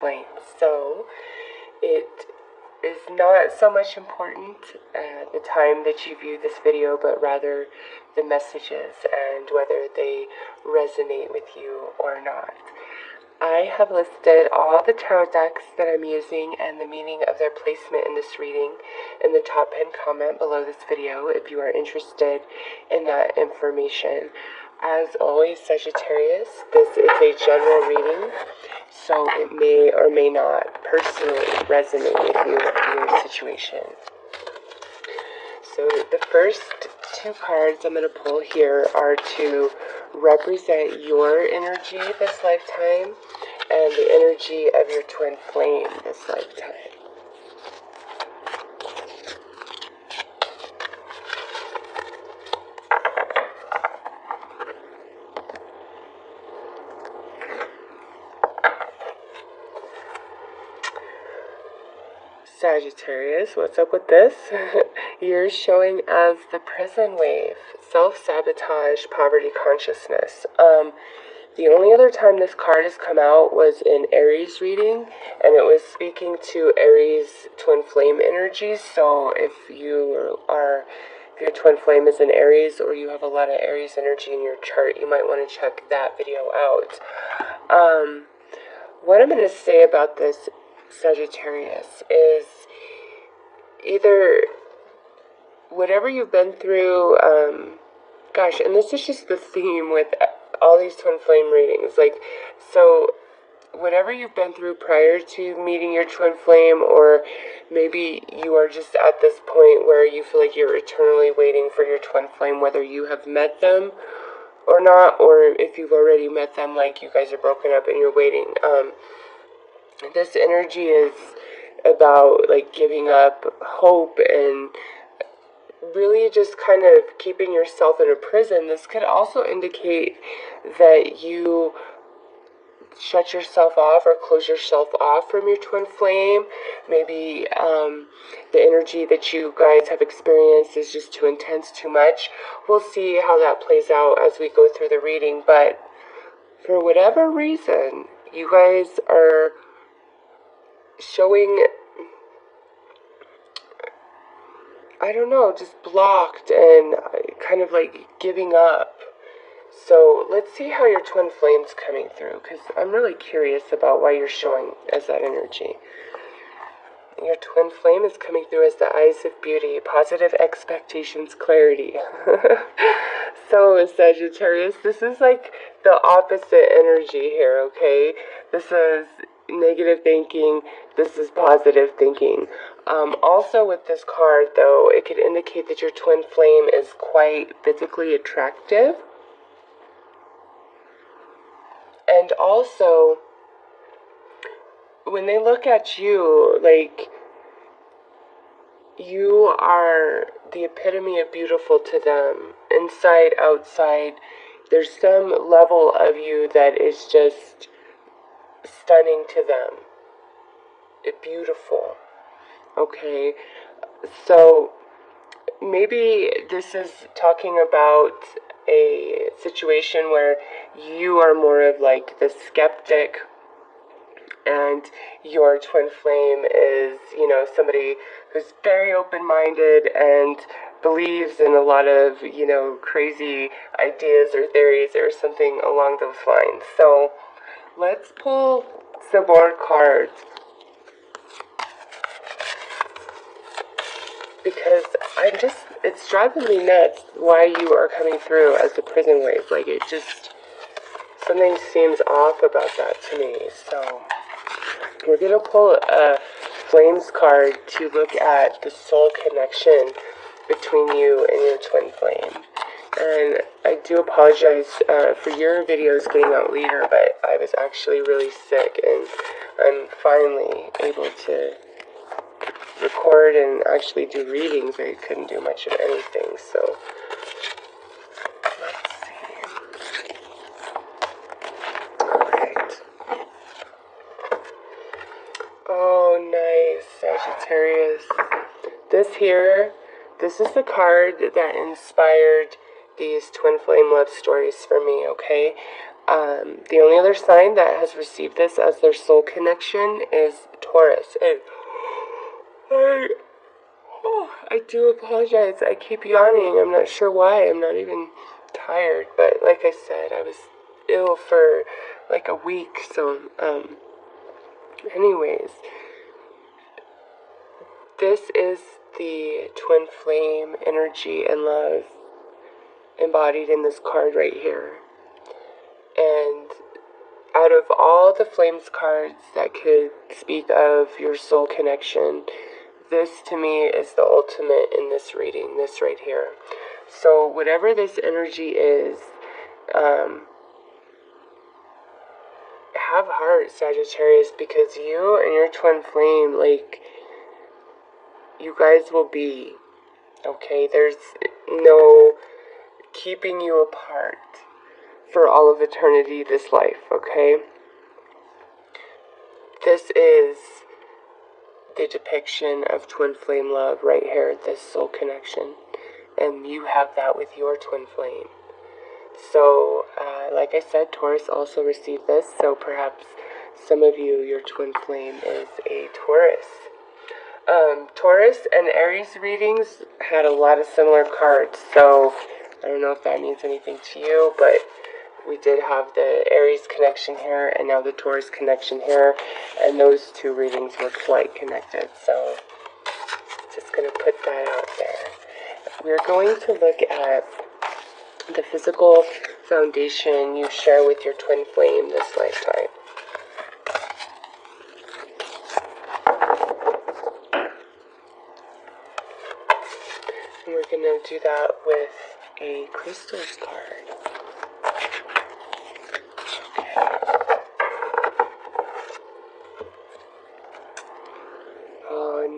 point. So it is not so much important at the time that you view this video, but rather the messages and whether they resonate with you or not. I have listed all the tarot decks that I'm using and the meaning of their placement in this reading in the top pinned comment below this video if you are interested in that information. As always, Sagittarius, this is a general reading, so it may or may not personally resonate with you in your situation. So the first two cards I'm going to pull here are to represent your energy this lifetime and the energy of your twin flame this lifetime. Sagittarius, what's up with this? You're showing as the prison wave, self-sabotage, poverty consciousness. The only other time this card has come out was in Aries reading, and it was speaking to Aries twin flame energies. So if your twin flame is in Aries, or you have a lot of Aries energy in your chart, you might want to check that video out. What I'm going to say about this, Sagittarius, is either whatever you've been through, gosh, and this is just the theme with all these twin flame readings, like, so whatever you've been through prior to meeting your twin flame, or maybe you are just at this point where you feel like you're eternally waiting for your twin flame, whether you have met them or not, or if you've already met them, like you guys are broken up and you're waiting. This energy is about like giving up hope and really just kind of keeping yourself in a prison. This could also indicate that you shut yourself off or close yourself off from your twin flame. Maybe the energy that you guys have experienced is just too intense, too much. We'll see how that plays out as we go through the reading, but for whatever reason, you guys are showing, I don't know, just blocked and kind of like giving up. So let's see how your twin flame's coming through, because I'm really curious about why you're showing as that energy. Your twin flame is coming through as the eyes of beauty, positive expectations, clarity. So Sagittarius, this is like the opposite energy here, okay? This is negative thinking, this is positive thinking. Also with this card, though, it could indicate that your twin flame is quite physically attractive. And also, when they look at you, like, you are the epitome of beautiful to them. Inside, outside, there's some level of you that is just stunning to them. It's beautiful. Okay, so maybe this is talking about a situation where you are more of like the skeptic and your twin flame is, you know, somebody who's very open-minded and believes in a lot of, you know, crazy ideas or theories or something along those lines. So let's pull some more cards, because it's driving me nuts why you are coming through as the prison wave. Like, it just, something seems off about that to me. So we're going to pull a Flames card to look at the soul connection between you and your twin flame. And I do apologize for your videos getting out later, but I was actually really sick, and I'm finally able to record and actually do readings. I couldn't do much of anything, so let's see. Alright. Oh, nice, Sagittarius. This is the card that inspired these twin flame love stories for me, okay? The only other sign that has received this as their soul connection is Taurus. And I do apologize. I keep yawning. I'm not sure why. I'm not even tired. But like I said, I was ill for like a week. So, anyways, this is the twin flame energy and love embodied in this card right here. And out of all the flames cards that could speak of your soul connection, this to me is the ultimate in this reading, this right here. So whatever this energy is, have heart, Sagittarius, because you and your twin flame, like, you guys will be, okay? There's no keeping you apart for all of eternity, this life, okay? This is the depiction of twin flame love right here, this soul connection. And you have that with your twin flame. So, like I said, Taurus also received this, so perhaps some of you, your twin flame is a Taurus. Taurus and Aries readings had a lot of similar cards, so I don't know if that means anything to you, but we did have the Aries connection here, and now the Taurus connection here, and those two readings were quite connected, so just going to put that out there. We're going to look at the physical foundation you share with your twin flame this lifetime. And we're going to do that with a crystals card.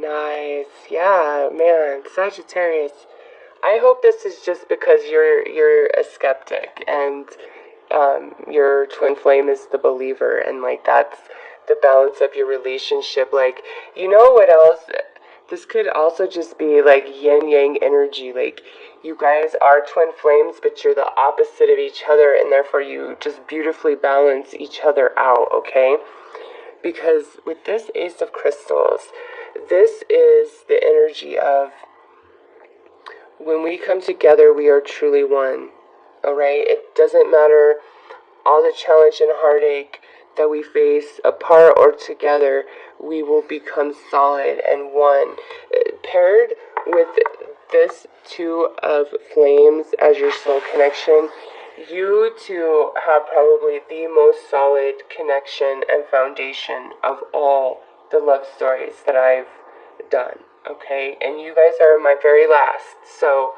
Nice. Yeah, man, Sagittarius. I hope this is just because you're a skeptic and your twin flame is the believer, and like that's the balance of your relationship. Like, you know what else? This could also just be like yin-yang energy. Like, you guys are twin flames, but you're the opposite of each other, and therefore you just beautifully balance each other out, okay? Because with this Ace of Crystals, this is the energy of when we come together, we are truly one, alright? It doesn't matter all the challenge and heartache that we face, apart or together, we will become solid and one. Paired with this two of flames as your soul connection, you two have probably the most solid connection and foundation of all the love stories that I've done, okay? And you guys are my very last, so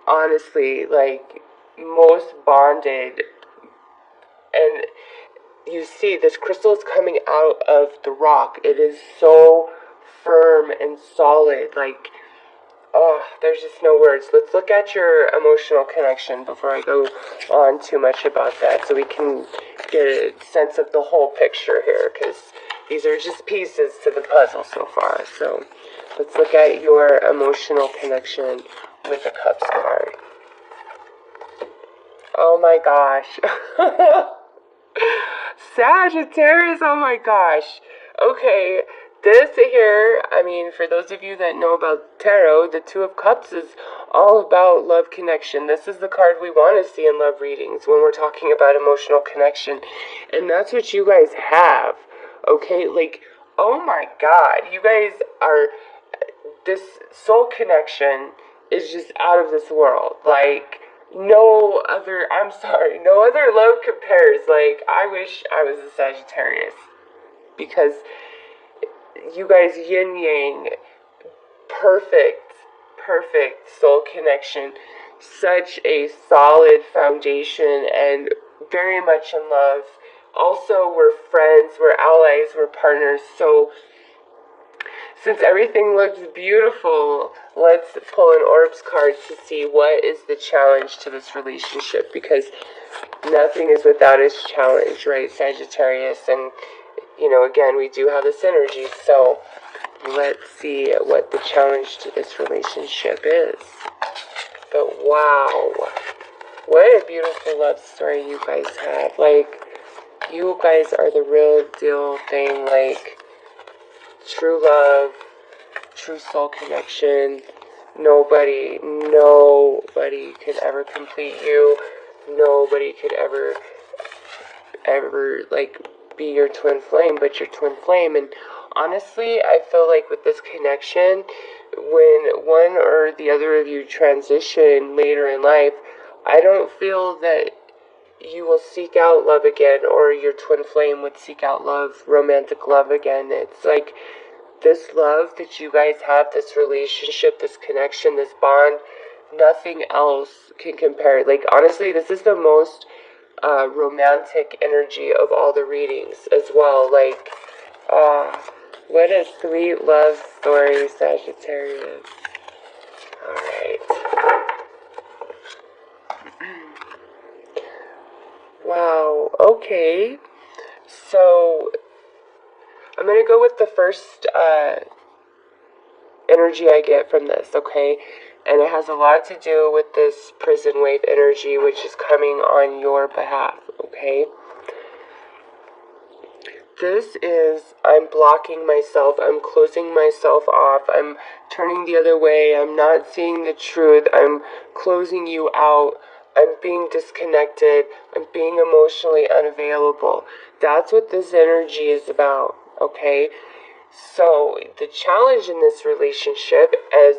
honestly, like, most bonded. And you see this crystal is coming out of the rock. It is so firm and solid, like, oh, there's just no words. Let's look at your emotional connection before I go on too much about that, so we can get a sense of the whole picture here, because these are just pieces to the puzzle so far. So let's look at your emotional connection with the Cups card. Oh my gosh. Sagittarius, oh my gosh. Okay, this here, I mean, for those of you that know about tarot, the Two of Cups is all about love connection. This is the card we want to see in love readings when we're talking about emotional connection. And that's what you guys have, okay? Like, oh my God, you guys are, this soul connection is just out of this world. Like, no other love compares. Like, I wish I was a Sagittarius, because you guys yin-yang, perfect soul connection, such a solid foundation, and very much in love. Also, we're friends, we're allies, we're partners. So since everything looks beautiful, let's pull an Orbs card to see what is the challenge to this relationship, because nothing is without its challenge, right, Sagittarius? And, you know, again, we do have this energy, so let's see what the challenge to this relationship is. But wow, what a beautiful love story you guys have. Like, you guys are the real deal thing. Like, true love, true soul connection. Nobody could ever complete you. Nobody could ever, like, be your twin flame, but your twin flame. And honestly, I feel like with this connection, when one or the other of you transition later in life, I don't feel that you will seek out love again, or your twin flame would seek out love, romantic love again. It's like this love that you guys have, this relationship, this connection, this bond, nothing else can compare. Like, honestly, this is the most romantic energy of all the readings as well. Like, what a sweet love story, Sagittarius. Alright. Wow, okay. So, I'm going to go with the first energy I get from this, okay? And it has a lot to do with this prison wave energy, which is coming on your behalf, okay? This is, I'm blocking myself, I'm closing myself off, I'm turning the other way, I'm not seeing the truth, I'm closing you out, I'm being disconnected, I'm being emotionally unavailable. That's what this energy is about, okay? So, the challenge in this relationship, as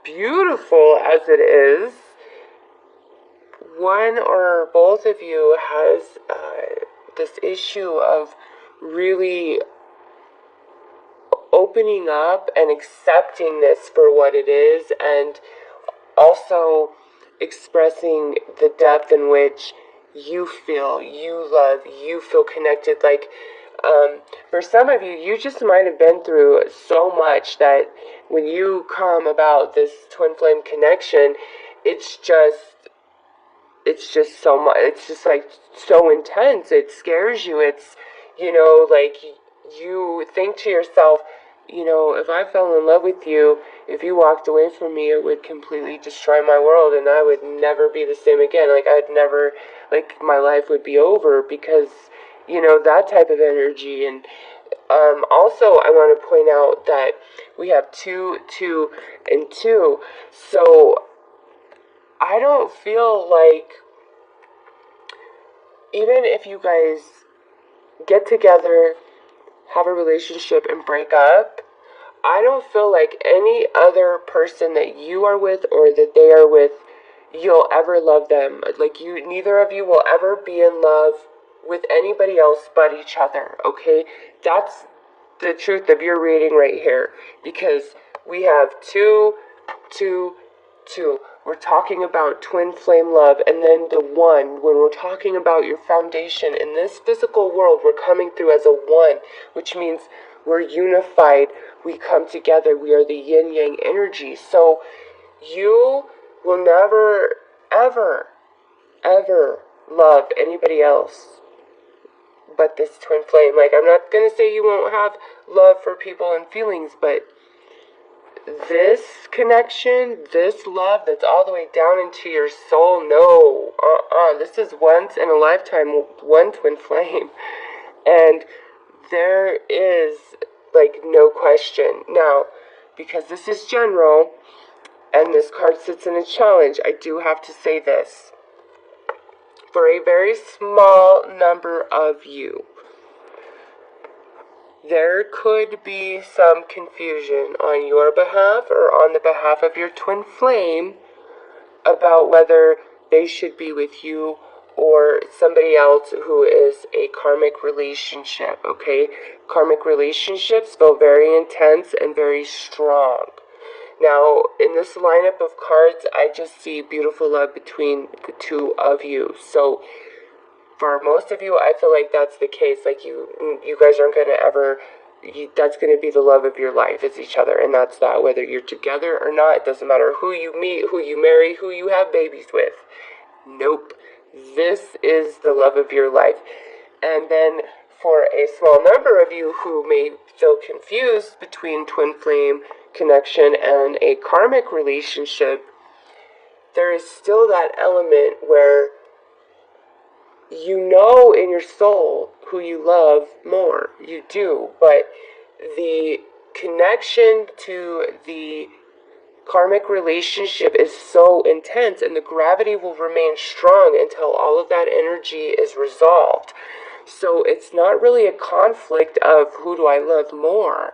beautiful as it is, one or both of you has this issue of really opening up and accepting this for what it is, and also expressing the depth in which you feel, you love, you feel connected. Like, for some of you, you just might have been through so much that when you come about this twin flame connection, it's just so much, it's just like so intense, it scares you, it's, like, you think to yourself, if I fell in love with you, if you walked away from me, it would completely destroy my world, and I would never be the same again. Like, I'd never, like, my life would be over, because, that type of energy. And also, I want to point out that we have 2, 2, and 2, so I don't feel like, even if you guys get together, have a relationship, and break up, I don't feel like any other person that you are with or that they are with, you'll ever love them. Like, neither of you will ever be in love with anybody else but each other, okay? That's the truth of your reading right here, because we have 2, 2, 2. We're talking about twin flame love, and then the 1, when we're talking about your foundation in this physical world, we're coming through as a 1, which means we're unified, we come together, we are the yin-yang energy. So you will never, ever, ever love anybody else but this twin flame. Like, I'm not going to say you won't have love for people and feelings, but this connection, this love that's all the way down into your soul, no, this is once in a lifetime, one twin flame, and there is, like, no question. Now, because this is general, and this card sits in a challenge, I do have to say this. For a very small number of you, there could be some confusion on your behalf or on the behalf of your twin flame about whether they should be with you or somebody else who is a karmic relationship, okay? Karmic relationships feel very intense and very strong. Now, in this lineup of cards, I just see beautiful love between the 2 of you. So, for most of you, I feel like that's the case. Like, you guys aren't going to ever, that's going to be the love of your life, is each other. And that's that. Whether you're together or not, it doesn't matter who you meet, who you marry, who you have babies with. Nope. This is the love of your life. And then, for a small number of you who may feel confused between twin flame connection and a karmic relationship, there is still that element where you know in your soul who you love more. You do, but the connection to the karmic relationship is so intense, and the gravity will remain strong until all of that energy is resolved. So it's not really a conflict of who do I love more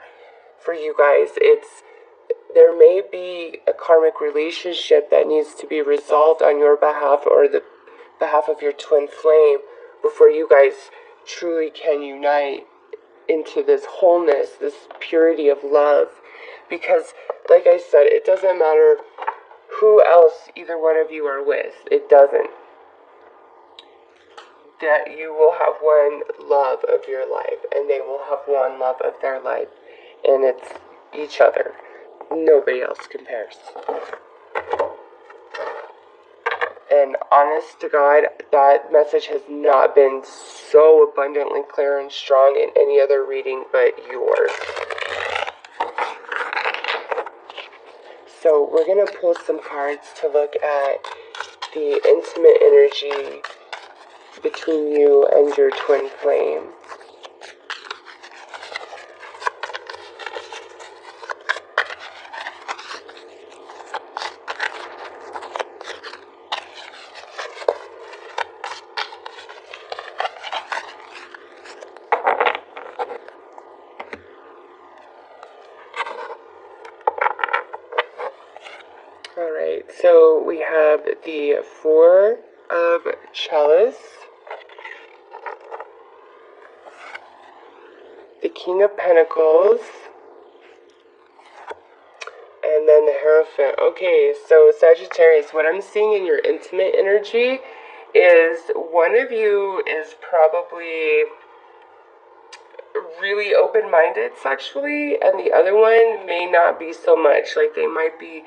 for you guys. There may be a karmic relationship that needs to be resolved on your behalf or the behalf of your twin flame before you guys truly can unite into this wholeness, this purity of love. Because, like I said, it doesn't matter who else either one of you are with. It doesn't. That you will have one love of your life, and they will have one love of their life, and it's each other. Nobody else compares. And honest to God, that message has not been so abundantly clear and strong in any other reading but yours. So we're going to pull some cards to look at the intimate energy between you and your twin flame. Alright, so we have the Four of Chalice, the King of Pentacles, and then the Hierophant. Okay, so Sagittarius, what I'm seeing in your intimate energy is one of you is probably really open-minded sexually, and the other one may not be so much. Like, they might be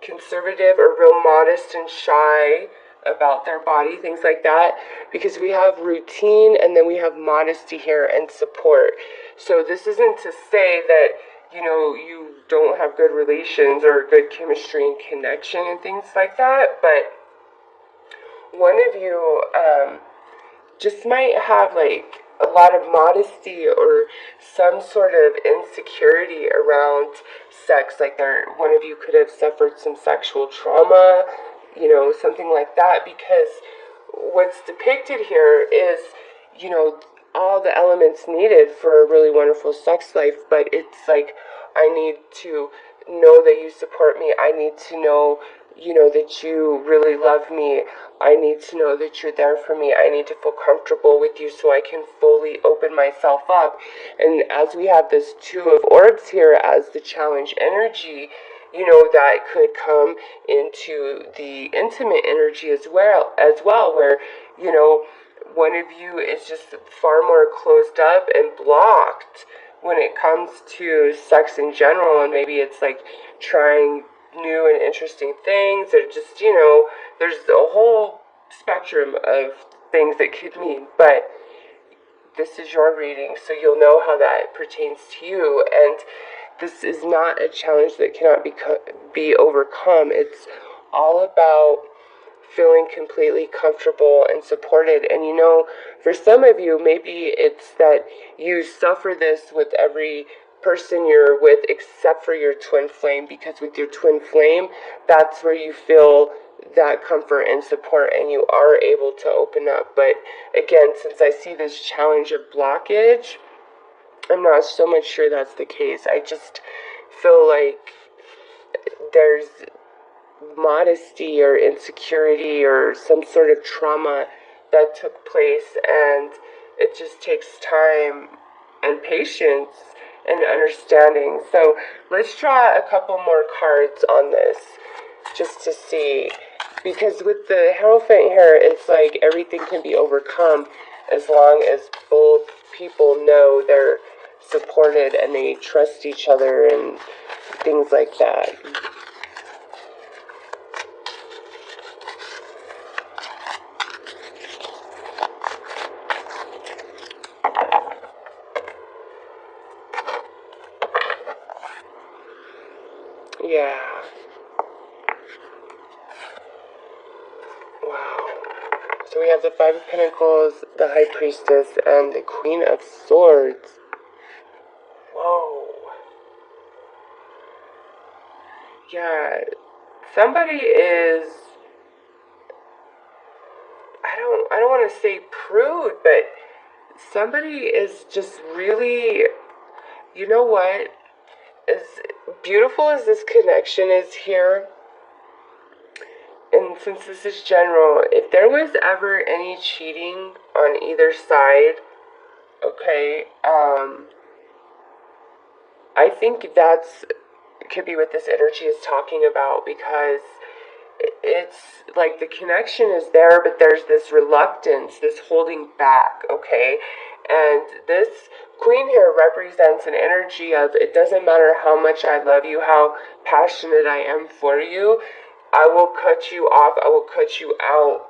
conservative or real modest and shy about their body, things like that, because we have routine and then we have modesty here and support. So this isn't to say that, you know, you don't have good relations or good chemistry and connection and things like that, but one of you just might have like a lot of modesty or some sort of insecurity around sex. Like one of you could have suffered some sexual trauma, you know, something like that, because what's depicted here is, you know, all the elements needed for a really wonderful sex life, but it's like, I need to know that you support me. I need to know, you know, that you really love me. I need to know that you're there for me. I need to feel comfortable with you so I can fully open myself up. And as we have this Two of Orbs here as the challenge energy, you know, that could come into the intimate energy as well, where, you know, one of you is just far more closed up and blocked when it comes to sex in general, and maybe it's like trying new and interesting things, or just, you know, there's a whole spectrum of things that could mean, but this is your reading, so you'll know how that pertains to you, and this is not a challenge that cannot be overcome. It's all about feeling completely comfortable and supported. And you know, for some of you, maybe it's that you suffer this with every person you're with except for your twin flame, because with your twin flame, that's where you feel that comfort and support and you are able to open up. But again, since I see this challenge of blockage, I'm not so much sure that's the case. I just feel like there's modesty or insecurity or some sort of trauma that took place, and it just takes time and patience and understanding. So let's draw a couple more cards on this just to see, because with the Hierophant here, it's like everything can be overcome as long as both people know they're supported and they trust each other and things like that. Yeah. So we have the Five of Pentacles, the High Priestess, and the Queen of Swords. Whoa. Yeah, somebody is, I don't want to say prude, but somebody is just really, you know what? As beautiful as this connection is here, and since this is general, if there was ever any cheating on either side, okay, I think that's could be what this energy is talking about, because it's like the connection is there, but there's this reluctance, this holding back, okay? And this queen here represents an energy of, it doesn't matter how much I love you, how passionate I am for you, I will cut you off, I will cut you out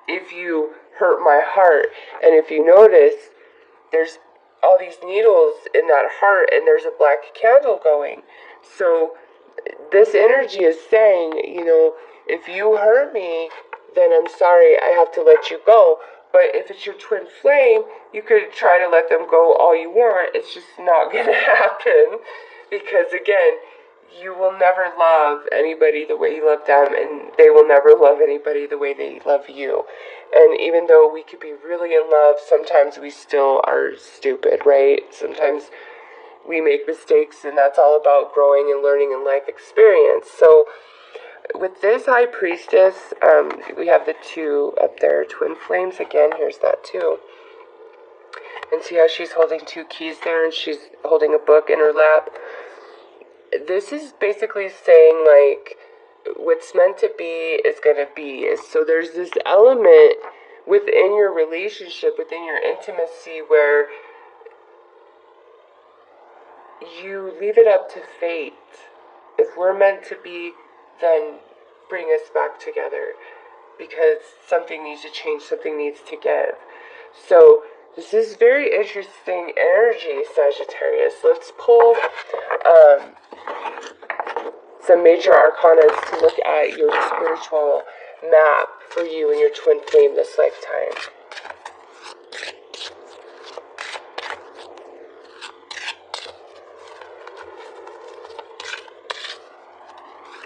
if you hurt my heart. And if you notice, there's all these needles in that heart, and there's a black candle going. So this energy is saying, you know, if you hurt me, then I'm sorry, I have to let you go. But if it's your twin flame, you could try to let them go all you want. It's just not going to happen. Because again, you will never love anybody the way you love them, and they will never love anybody the way they love you. And even though we could be really in love, sometimes we still are stupid, right? Sometimes we make mistakes, and that's all about growing and learning and life experience. So with this High Priestess, we have the two up there, twin flames again. Here's that too. And see how she's holding two keys there, and she's holding a book in her lap. This is basically saying, like, what's meant to be is going to be. So there's this element within your relationship, within your intimacy, where you leave it up to fate. If we're meant to be, then bring us back together, because something needs to change, something needs to give. So this is very interesting energy, Sagittarius. Let's pull some major arcana to look at your spiritual map for you and your twin flame this lifetime.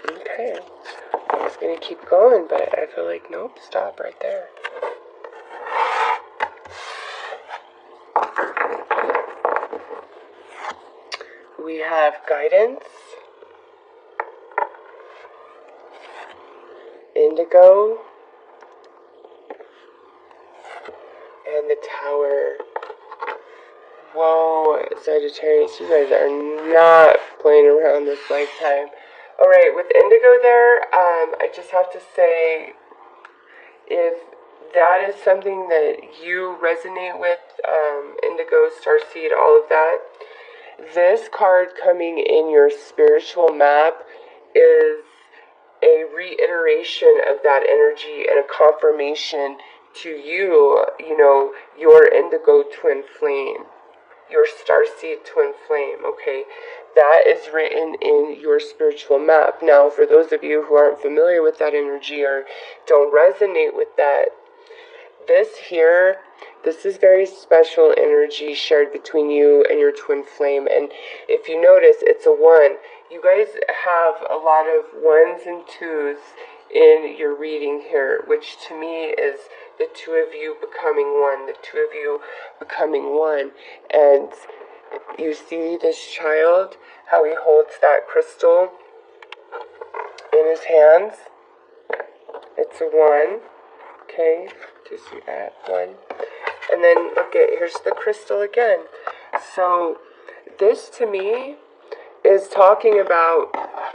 Okay, I was going to keep going, but I feel like, nope, stop right there. We have guidance, indigo, and the tower. Whoa, Sagittarius, you guys are not playing around this lifetime. Alright, with indigo there, I just have to say, if that is something that you resonate with, indigo, starseed, all of that, this card coming in your spiritual map is a reiteration of that energy and a confirmation to you, you know, your indigo twin flame, your starseed twin flame, okay? That is written in your spiritual map. Now, for those of you who aren't familiar with that energy or don't resonate with that, this here, this is very special energy shared between you and your twin flame. And if you notice, it's a 1. You guys have a lot of 1s and 2s in your reading here, which to me is the two of you becoming one, the two of you becoming one. And you see this child, how he holds that crystal in his hands. It's a 1. Okay, do you see that? 1. And then look at, here's the crystal again. So this to me is talking about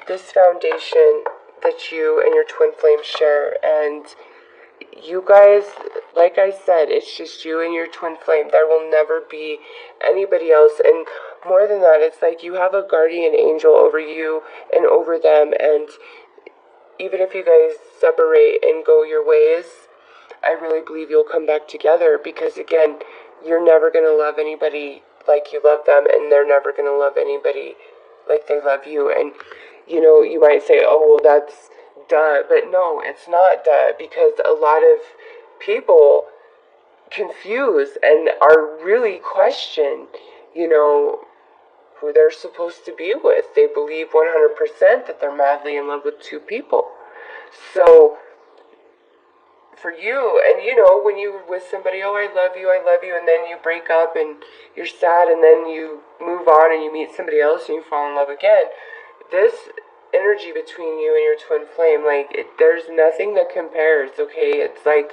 this foundation that you and your twin flame share. And you guys, like I said, it's just you and your twin flame. There will never be anybody else. And more than that, it's like you have a guardian angel over you and over them. And even if you guys separate and go your ways, I really believe you'll come back together, because again, you're never going to love anybody like you love them, and they're never going to love anybody like they love you. And you know, you might say, oh well, that's duh, but no, it's not duh, because a lot of people confused and are really question, who they're supposed to be with. They believe 100% that they're madly in love with two people. So for you, and when you're with somebody, oh, I love you, and then you break up and you're sad, and then you move on and you meet somebody else and you fall in love again, this energy between you and your twin flame, there's nothing that compares, okay? It's like,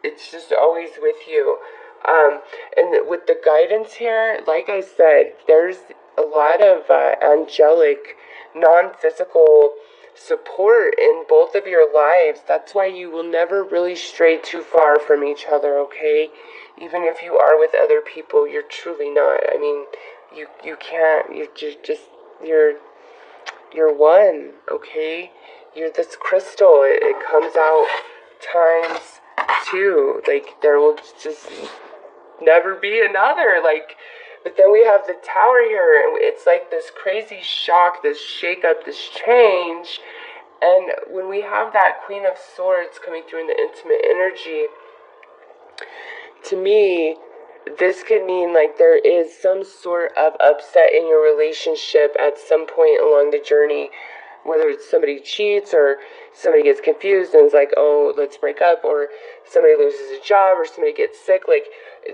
it's just always with you. And with the guidance here, like I said, there's a lot of angelic, non-physical support in both of your lives. That's why you will never really stray too far from each other, okay? Even if you are with other people, you're truly not. I mean, you can't, you're one, okay? You're this crystal. It comes out times two. There will just never be another. But then we have the Tower here, and it's like this crazy shock, this shake-up, this change. And when we have that Queen of Swords coming through in the intimate energy, to me, this could mean there is some sort of upset in your relationship at some point along the journey, whether it's somebody cheats or somebody gets confused and is like, oh, let's break up, or somebody loses a job or somebody gets sick.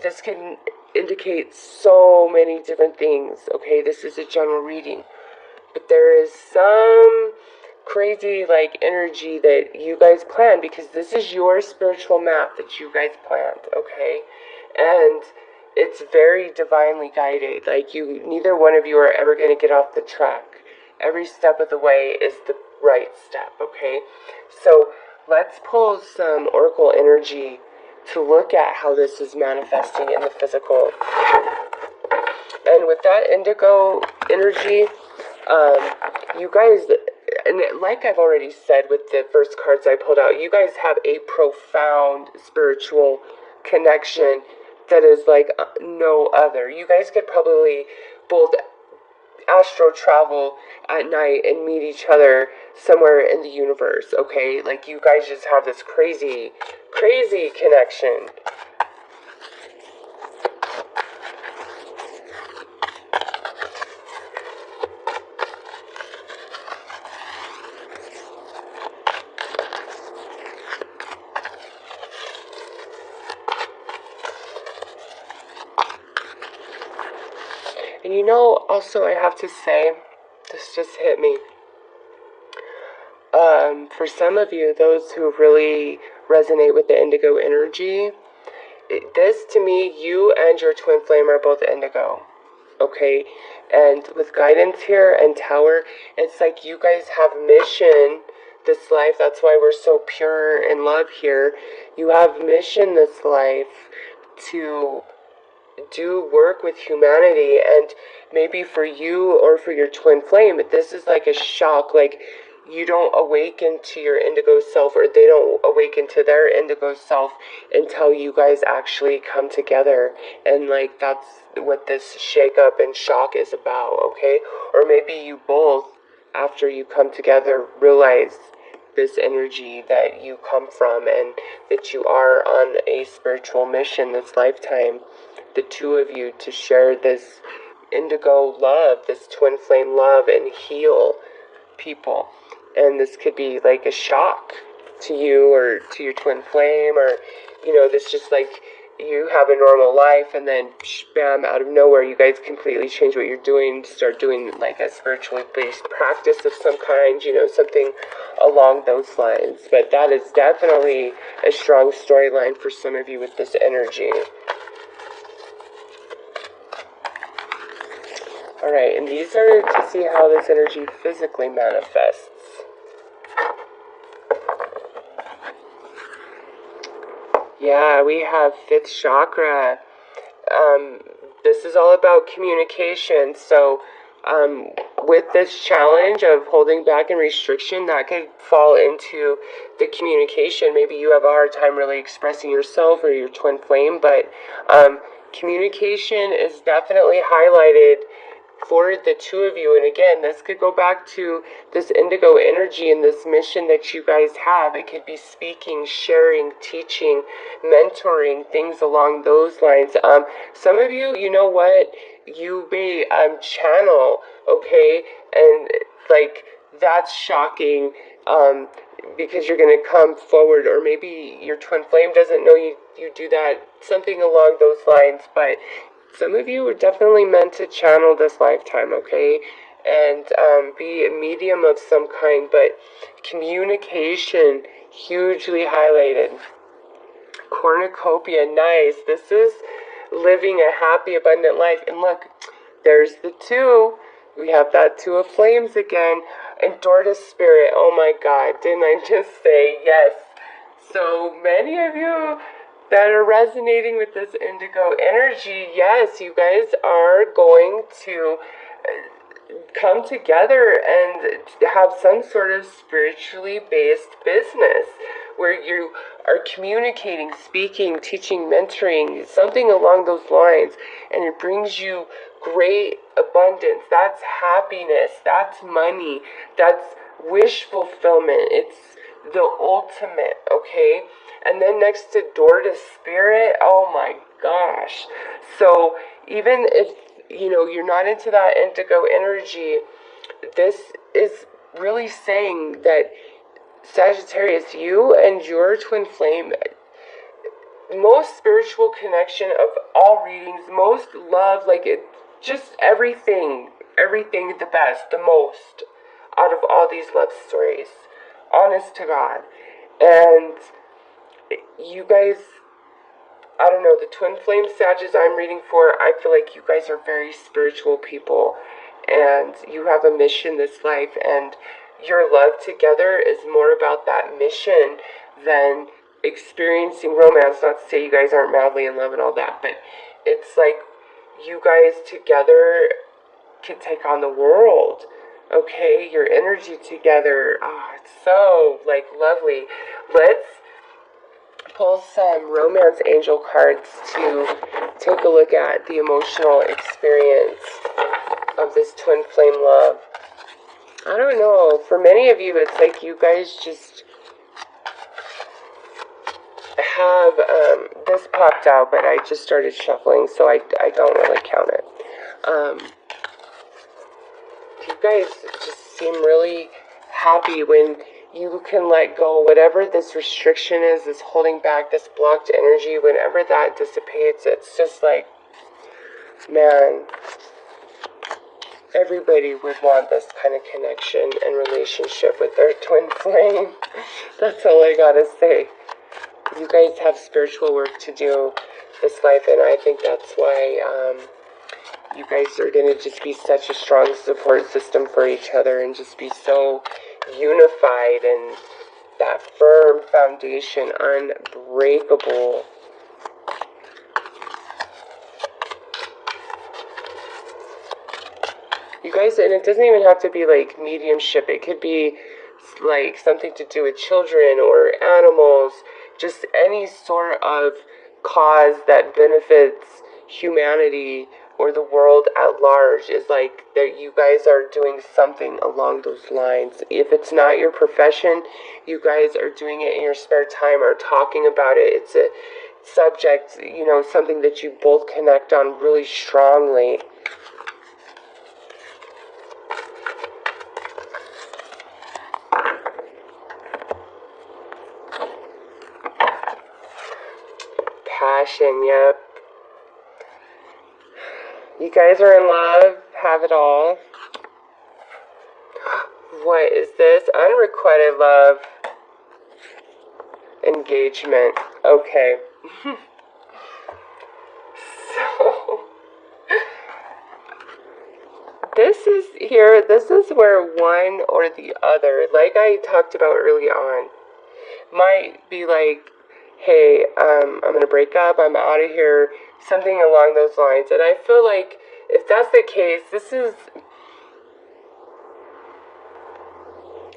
This can indicate so many different things, okay? This is a general reading. But there is some crazy, energy that you guys planned, because this is your spiritual map that you guys planned, okay? And it's very divinely guided. Neither one of you are ever going to get off the track. Every step of the way is the right step, okay? So let's pull some oracle energy to look at how this is manifesting in the physical. And with that indigo energy, you guys, and like I've already said with the first cards I pulled out, you guys have a profound spiritual connection that is like no other. You guys could probably both astral travel at night and meet each other somewhere in the universe, okay? You guys just have this crazy, crazy connection. And also I have to say, this just hit me. For some of you, those who really resonate with the indigo energy, this to me, you and your twin flame are both indigo, okay? And with guidance here and Tower, it's like you guys have mission this life. That's why we're so pure in love here. You have mission this life to do work with humanity, and maybe for you or for your twin flame, this is like a shock. You don't awaken to your indigo self, or they don't awaken to their indigo self until you guys actually come together. And that's what this shake up and shock is about, okay? Or maybe you both, after you come together, realize this energy that you come from and that you are on a spiritual mission this lifetime, the two of you, to share this indigo love, this twin flame love, and heal people. And this could be a shock to you or to your twin flame, or this just you have a normal life, and then bam, out of nowhere you guys completely change what you're doing, start doing a spiritually based practice of some kind, something along those lines. But that is definitely a strong storyline for some of you with this energy. Alright, and these are to see how this energy physically manifests. Yeah, we have 5th chakra. This is all about communication. So, with this challenge of holding back and restriction, that could fall into the communication. Maybe you have a hard time really expressing yourself or your twin flame, but communication is definitely highlighted for the two of you. And again, this could go back to this indigo energy and this mission that you guys have. It could be speaking, sharing, teaching, mentoring, things along those lines. Some of you, you know what, you may channel, okay, and like that's shocking, because you're going to come forward, or maybe your twin flame doesn't know you do that, something along those lines. But some of you are definitely meant to channel this lifetime, okay, and be a medium of some kind. But communication, hugely highlighted. Cornucopia, nice. This is living a happy, abundant life. And look, there's the two. We have that two of flames again. Endured spirit. Oh my God, didn't I just say yes? So many of you that are resonating with this indigo energy, yes, you guys are going to come together and have some sort of spiritually based business where you are communicating, speaking, teaching, mentoring, something along those lines, and it brings you great abundance. That's happiness, that's money, that's wish fulfillment. It's the ultimate, okay? And then next to door to spirit, oh my gosh. So even if you're not into that indigo energy, this is really saying that Sagittarius, you and your twin flame, most spiritual connection of all readings, most love, like it, just everything the best, the most out of all these love stories, honest to God. And you guys, I don't know, the twin flame Sages I'm reading for, I feel like you guys are very spiritual people, and you have a mission this life, and your love together is more about that mission than experiencing romance. Not to say you guys aren't madly in love and all that, but it's like you guys together can take on the world. Okay, your energy together, it's so like lovely. Let's pull some romance angel cards to take a look at the emotional experience of this twin flame love. I don't know, for many of you, it's like you guys just have, this popped out, but I just started shuffling, so I don't really count it. You guys just seem really happy when you can let go, whatever this restriction is holding back, this blocked energy, whenever that dissipates, it's just like, man, everybody would want this kind of connection and relationship with their twin flame. That's all I gotta say. You guys have spiritual work to do this life, and I think that's why you guys are going to just be such a strong support system for each other and just be so unified, and that firm foundation, unbreakable. You guys, and it doesn't even have to be like mediumship. It could be like something to do with children or animals, just any sort of cause that benefits humanity or the world at large. Is like that you guys are doing something along those lines. If it's not your profession, you guys are doing it in your spare time or talking about it. It's a subject, something that you both connect on really strongly. Passion, yep. You guys are in love, have it all. What is this? Unrequited love. Engagement. Okay. So, this is where one or the other, like I talked about early on, might be like, hey, I'm going to break up, I'm out of here, something along those lines. And I feel like if that's the case,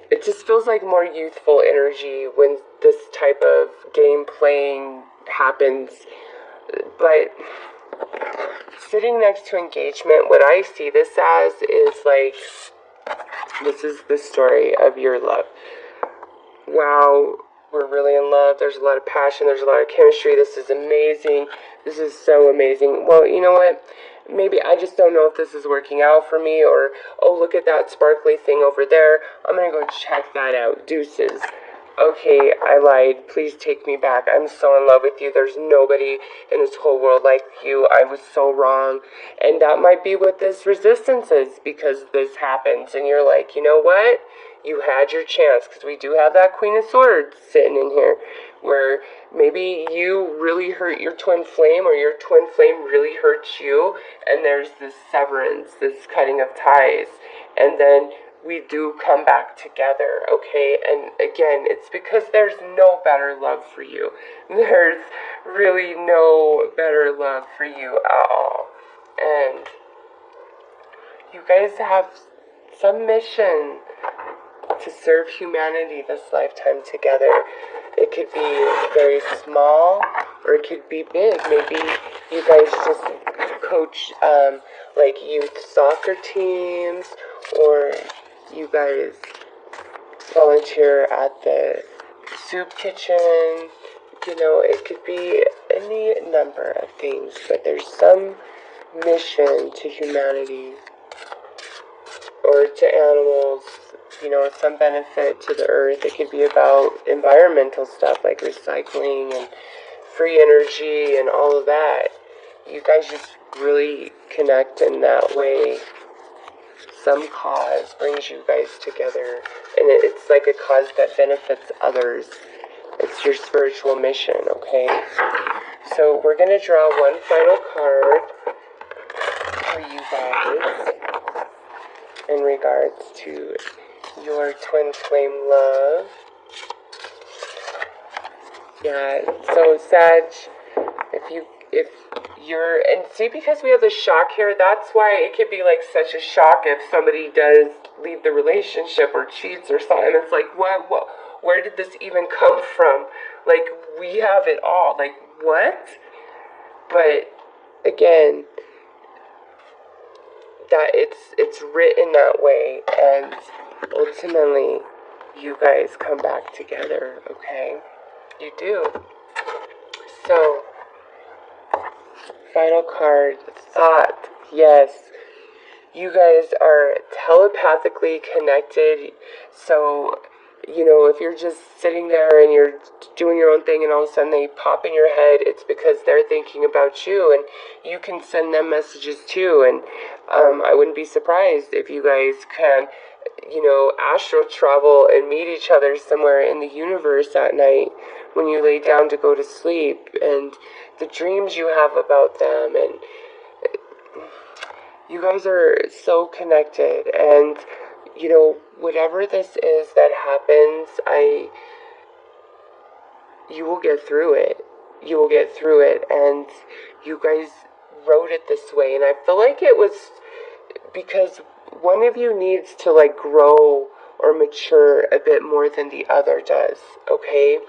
it just feels like more youthful energy when this type of game playing happens. But sitting next to engagement, what I see this as is like, this is the story of your love. Wow, we're really in love. There's a lot of passion. There's a lot of chemistry. This is amazing. This is so amazing. Well, you know what? Maybe I just don't know if this is working out for me, or, oh, look at that sparkly thing over there. I'm going to go check that out. Deuces. Okay, I lied. Please take me back. I'm so in love with you. There's nobody in this whole world like you. I was so wrong. And that might be what this resistance is, because this happens. And you're like, you know what? You had your chance, because we do have that Queen of Swords sitting in here, where maybe you really hurt your twin flame, or your twin flame really hurts you, and there's this severance, this cutting of ties. And then we do come back together, okay? And again, it's because there's no better love for you. There's really no better love for you at all. And you guys have some mission to serve humanity this lifetime together. It could be very small, or it could be big. Maybe you guys just coach like youth soccer teams, or you guys volunteer at the soup kitchen. You know, it could be any number of things, but there's some mission to humanity, or to animals, you know, some benefit to the earth. It could be about environmental stuff like recycling and free energy and all of that. You guys just really connect in that way. Some cause brings you guys together, and it's like a cause that benefits others. It's your spiritual mission, okay? So we're going to draw one final card for you guys in regards to your twin flame love. Yeah, so Sag, if you're, and see, because we have the shock here, that's why it could be like such a shock if somebody does leave the relationship or cheats or something. It's like, what, where did this even come from? Like, we have it all. Like, what? But again, that it's written that way, and ultimately you guys come back together, okay? You do. So, final card, thought. Yes, you guys are telepathically connected. So, you know, if you're just sitting there and you're doing your own thing and all of a sudden they pop in your head, it's because they're thinking about you, and you can send them messages too. And I wouldn't be surprised if you guys can, you know, astral travel and meet each other somewhere in the universe at night when you lay down to go to sleep, and the dreams you have about them. And you guys are so connected, and you know, whatever this is that happens, you will get through it. You will get through it, and you guys wrote it this way, and I feel like it was because one of you needs to like grow or mature a bit more than the other does, okay?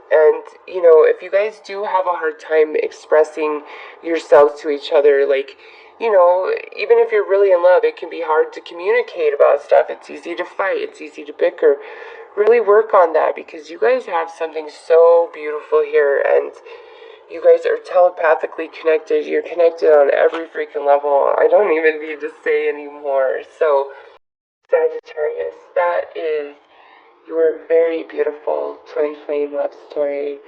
And, you know, if you guys do have a hard time expressing yourselves to each other, like, you know, even if you're really in love, it can be hard to communicate about stuff. It's easy to fight. It's easy to bicker. Really work on that, because you guys have something so beautiful here, and you guys are telepathically connected. You're connected on every freaking level. I don't even need to say anymore. So, Sagittarius, that is your very beautiful twin flame love story.